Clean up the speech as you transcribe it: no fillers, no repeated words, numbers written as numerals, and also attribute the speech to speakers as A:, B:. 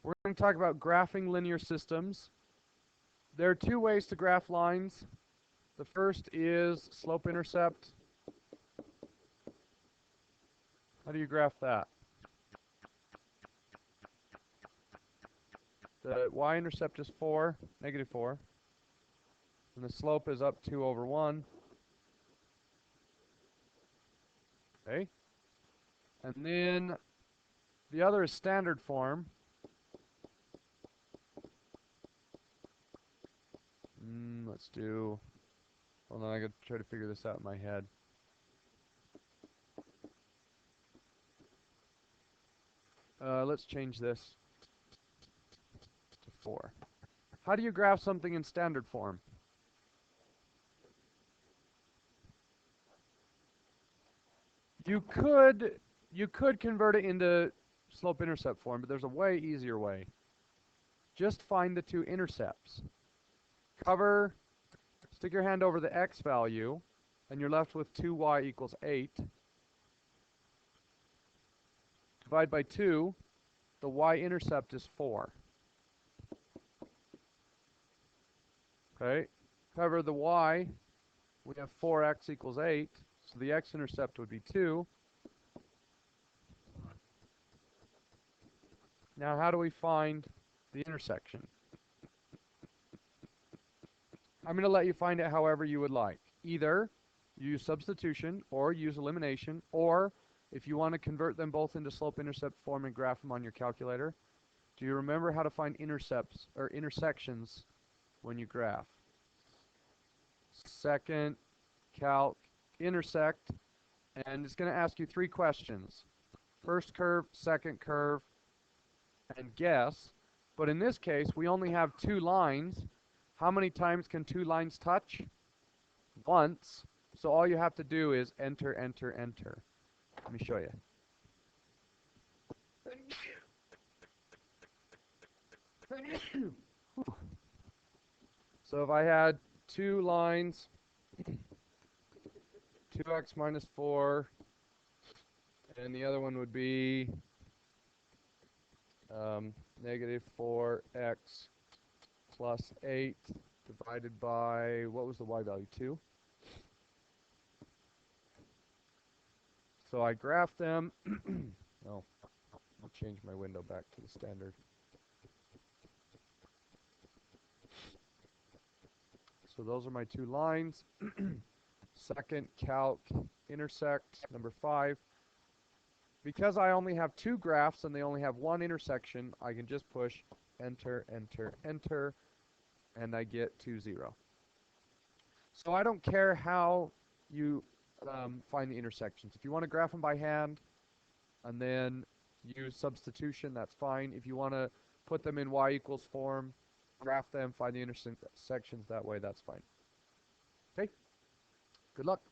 A: We're going to talk about graphing linear systems. There are two ways to graph lines. The first is slope-intercept. How do you graph that? The y-intercept is 4, negative 4. And the slope is up 2 over 1. Okay. And then the other is standard form. Let's do, hold on, I got to try to figure this out in my head. Let's change this to 4. How do you graph something in standard form? You could convert it into slope-intercept form, but there's a way easier way. Just find the two intercepts. Stick your hand over the x value, and you're left with 2y equals 8. Divide by 2, the y-intercept is 4. Okay, cover the y, we have 4x equals 8, so the x-intercept would be 2. Now how do we find the intersection? I'm going to let you find it however you would like. Either use substitution or use elimination, or if you want to convert them both into slope-intercept form and graph them on your calculator. Do you remember how to find intercepts or intersections when you graph? Second, calc, intersect, and it's going to ask you 3 questions. First curve, second curve, and guess. But in this case, we only have 2 lines. How many times can 2 lines touch? Once. So all you have to do is enter, enter, enter. Let me show you. So if I had 2 lines, 2x minus 4, and the other one would be negative 4x plus 8 divided by, what was the y value, 2? So I graph them. Oh, I'll change my window back to the standard. So those are my 2 lines. Second, calc, intersect, number 5. Because I only have 2 graphs and they only have 1 intersection, I can just push enter, enter, enter, and I get 2, 0. So I don't care how you find the intersections. If you want to graph them by hand and then use substitution, that's fine. If you want to put them in y equals form, graph them, find the intersections that way, that's fine. Okay? Good luck.